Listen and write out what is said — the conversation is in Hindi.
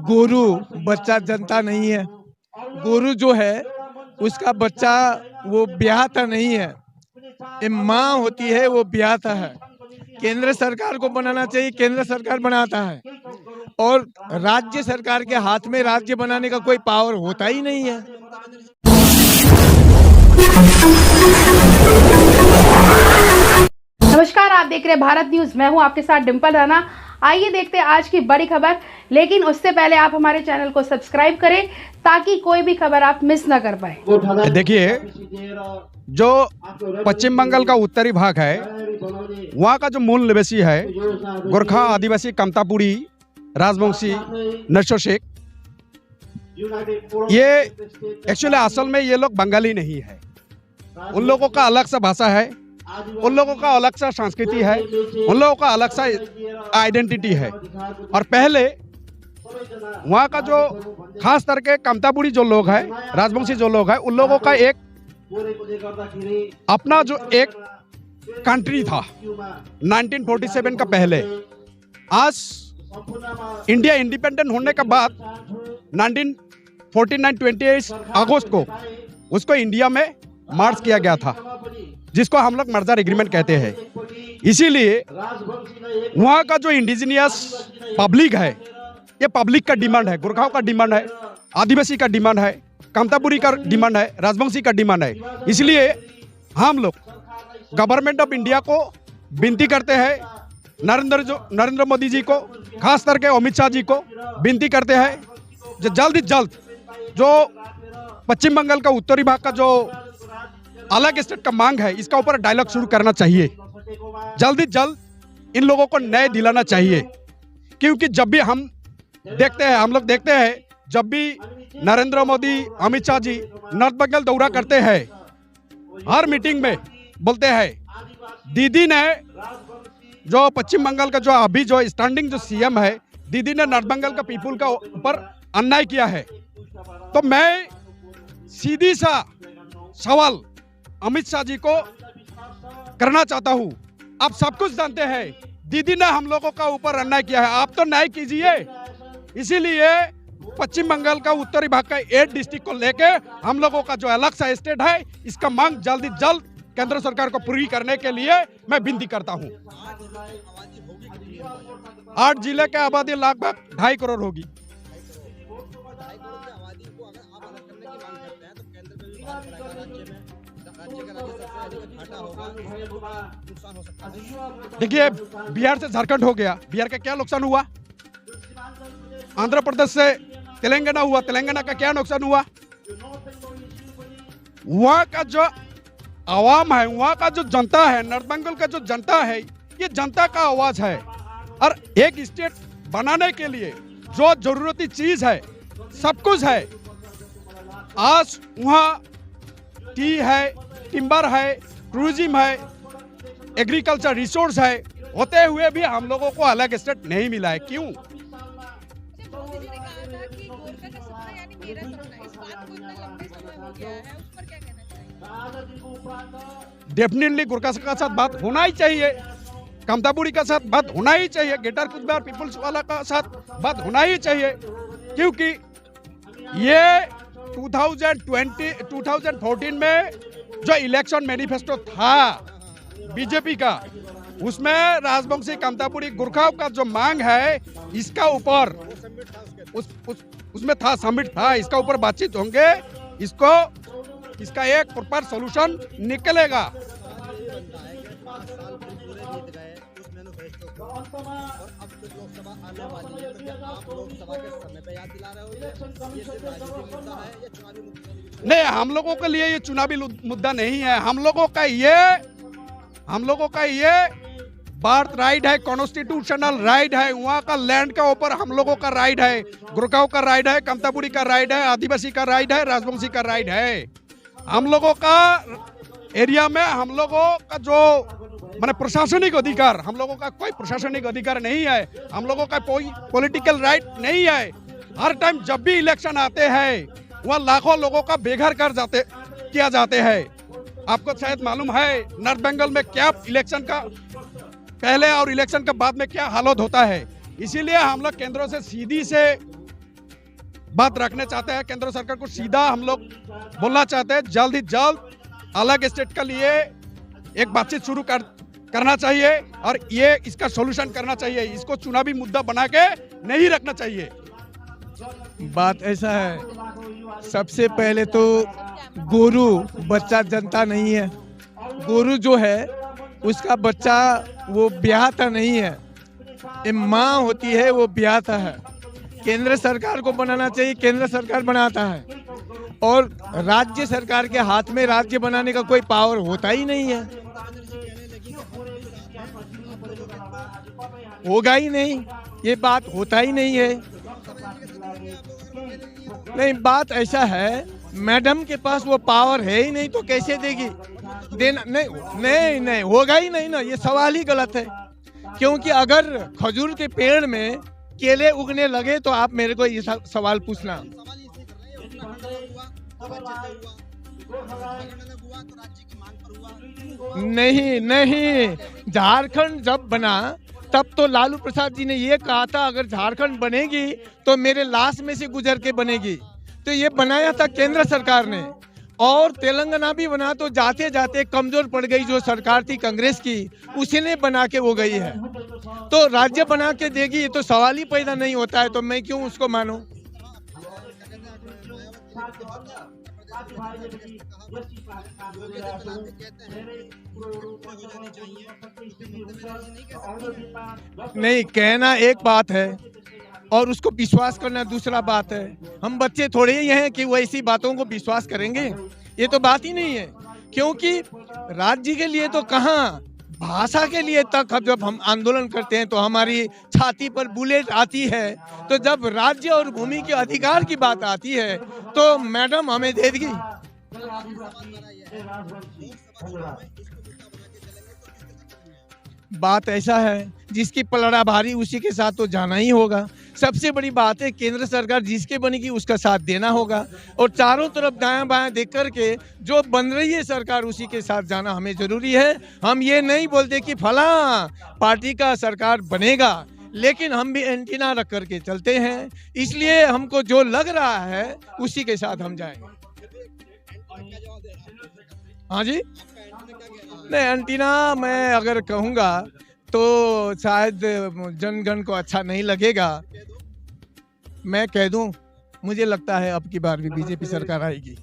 गोरू बच्चा जनता नहीं है। गोरू जो है उसका बच्चा वो ब्याहता नहीं है, ये माँ होती है वो ब्याहता है। केंद्र सरकार को बनाना चाहिए, केंद्र सरकार बनाता है और राज्य सरकार के हाथ में राज्य बनाने का कोई पावर होता ही नहीं है। नमस्कार, आप देख रहे हैं भारत न्यूज। मैं हूं आपके साथ डिम्पल राणा। आइए देखते हैं आज की बड़ी खबर, लेकिन उससे पहले आप हमारे चैनल को सब्सक्राइब करें ताकि कोई भी खबर आप मिस ना कर पाए। देखिए, जो पश्चिम बंगाल का उत्तरी भाग है वहाँ का जो मूल निवासी है गोरखा, आदिवासी, कमतापुरी, राजवंशी, नशो शेख, ये एक्चुअली असल में ये लोग बंगाली नहीं है। उन लोगों का अलग सा भाषा है, उन लोगों का अलग सा संस्कृति है, उन लोगों का अलग सा आइडेंटिटी है। और पहले वहाँ का जो खास करके कमतापुरी जो लोग हैं, राजवंशी जो लोग हैं, उन लोगों का एक अपना जो एक कंट्री था 1947 का पहले। आज इंडिया इंडिपेंडेंट होने के बाद 28 अगस्त को उसको इंडिया में मार्च किया गया था, जिसको हम लोग मर्जर एग्रीमेंट कहते हैं। इसीलिए वहाँ का जो इंडिजिनियस पब्लिक है, ये पब्लिक का डिमांड है, गोरखाओं का डिमांड है, आदिवासी का डिमांड है, कमतापुरी का डिमांड है, राजवंशी का डिमांड है। इसलिए हम लोग गवर्नमेंट ऑफ इंडिया को विनती करते हैं, नरेंद्र मोदी जी को, खास करके अमित शाह जी को विनती करते हैं जो जल्द से जल्द जो पश्चिम बंगाल का उत्तरी भाग का जो अलग स्टेट का मांग है, इसका ऊपर डायलॉग शुरू करना चाहिए। जल्द से जल्द इन लोगों को न्याय दिलाना चाहिए, क्योंकि जब भी हम लोग देखते हैं जब भी नरेंद्र मोदी, अमित शाह जी नॉर्थ बंगाल दौरा करते हैं, हर मीटिंग में बोलते हैं दीदी ने जो पश्चिम बंगाल का जो अभी जो स्टैंडिंग जो सीएम है, दीदी ने नॉर्थ बंगाल का पीपुल का ऊपर अन्याय किया है। तो मैं सीधी सा सवाल अमित शाह जी को करना चाहता हूं। आप सब कुछ जानते हैं, दीदी ने हम लोगों का ऊपर अन्याय किया है, आप तो न्याय कीजिए। इसीलिए पश्चिम बंगाल का उत्तरी भाग का 8 डिस्ट्रिक्ट को लेके हम लोगों का जो अलग सा स्टेट है, इसका मांग जल्द से जल्द केंद्र सरकार को पूरी करने के लिए मैं विनती करता हूं। 8 जिले के आबादी लगभग 2.5 करोड़ होगी। देखिए, बिहार से झारखंड हो गया, बिहार का क्या नुकसान हुआ? आंध्र प्रदेश से तेलंगाना हुआ, तेलंगाना का क्या नुकसान हुआ? वहाँ का जो आवाम है, वहाँ का जो जनता है, नॉर्थ बंगाल का जो जनता है, ये जनता का आवाज है। और एक स्टेट बनाने के लिए जो जरूरती चीज है, सब कुछ है। आज वहाँ टी है, टिम्बर है, टूरिज्म है, एग्रीकल्चर रिसोर्स है, होते हुए भी हम लोगों को अलग स्टेट नहीं मिला है। क्यों? डेफिनेटली गोरखा का साथ बात होना ही चाहिए, कमतापुरी का साथ बात होना ही चाहिए, ग्रेटर कुचबिहार पीपुल्स वाला का साथ बात होना ही चाहिए, क्योंकि ये 2014 में जो इलेक्शन मैनिफेस्टो था बीजेपी का, उसमें राजवंशी, कमतापुरी, गोरखाओं का जो मांग है, इसका ऊपर उसमें था, समिट था, इसका ऊपर बातचीत होंगे, इसका एक प्रॉपर सॉल्यूशन निकलेगा। नहीं, हम लोगों के लिए ये चुनावी मुद्दा नहीं है। हम लोगों का ये बर्थ राइट है, कॉन्स्टिट्यूशनल राइट है। वहाँ का लैंड का ऊपर हम लोगों का राइट है, गोरखाओं का राइट है, कमतापुरी का राइट है, आदिवासी का राइट है, राजवंशी का राइट है। हम लोगों का एरिया में हम लोगों का जो माने प्रशासनिक अधिकार, हम लोगों का कोई प्रशासनिक अधिकार नहीं है, हम लोगों का कोई पॉलिटिकल राइट नहीं है। हर टाइम जब भी इलेक्शन आते हैं, वह लाखों लोगों का बेघर किया जाते हैं। आपको शायद मालूम है नॉर्थ बंगाल में क्या इलेक्शन का पहले और इलेक्शन के बाद में क्या हालत होता है। इसीलिए हम लोग केंद्र से सीधी से बात रखना चाहते हैं। केंद्र सरकार को सीधा हम लोग बोलना चाहते हैं, जल्द ही जल्द अलग स्टेट के लिए एक बातचीत शुरू करना चाहिए और ये इसका सॉल्यूशन करना चाहिए। इसको चुनावी मुद्दा बना के नहीं रखना चाहिए। बात ऐसा है, सबसे पहले तो गोरू बच्चा जनता नहीं है। गोरू जो है उसका बच्चा वो ब्याहता नहीं है, ये माँ होती है वो ब्याहता है। केंद्र सरकार को बनाना चाहिए, केंद्र सरकार बनाता है और राज्य सरकार के हाथ में राज्य बनाने का कोई पावर होता ही नहीं है, होगा ही नहीं, ये बात होता ही नहीं है। नहीं, बात ऐसा है, मैडम के पास वो पावर है ही नहीं तो कैसे देगी देना? नहीं होगा ही नहीं ना, ये सवाल ही गलत है। क्योंकि अगर खजूर के पेड़ में केले उगने लगे तो आप मेरे को ये सवाल पूछना। नहीं, झारखंड जब बना तब तो लालू प्रसाद जी ने ये कहा था अगर झारखंड बनेगी तो मेरे लाश में से गुजर के बनेगी। तो ये बनाया था केंद्र सरकार ने। और तेलंगाना भी बना तो जाते जाते कमजोर पड़ गई जो सरकार थी कांग्रेस की, उसी ने बना के वो गई है। तो राज्य बना के देगी, ये तो सवाल ही पैदा नहीं होता है, तो मैं क्यों उसको मानूं? नहीं, कहना एक बात है और उसको विश्वास करना दूसरा बात है। हम बच्चे थोड़े ही हैं कि वो ऐसी बातों को विश्वास करेंगे, ये तो बात ही नहीं है। क्योंकि राज्य के लिए तो कहाँ, भाषा के लिए तक जब हम आंदोलन करते हैं तो हमारी छाती पर बुलेट आती है। तो जब राज्य और भूमि के अधिकार की बात आती है तो मैडम हमें दे देगी। बात ऐसा है, जिसकी पलड़ा भारी उसी के साथ तो जाना ही होगा। सबसे बड़ी बात है, केंद्र सरकार जिसके बनेगी उसका साथ देना होगा और चारों तरफ दायां बायां देख करके जो बन रही है सरकार उसी के साथ जाना हमें जरूरी है। हम ये नहीं बोलते कि फला पार्टी का सरकार बनेगा, लेकिन हम भी एंटीना रख करके चलते हैं। इसलिए हमको जो लग रहा है उसी के साथ हम जाएंगे। हाँ जी, नहीं, एंटीना मैं अगर कहूँगा तो शायद जनगण को अच्छा नहीं लगेगा। मैं कह दूं, मुझे लगता है अब की बार भी बीजेपी सरकार आएगी।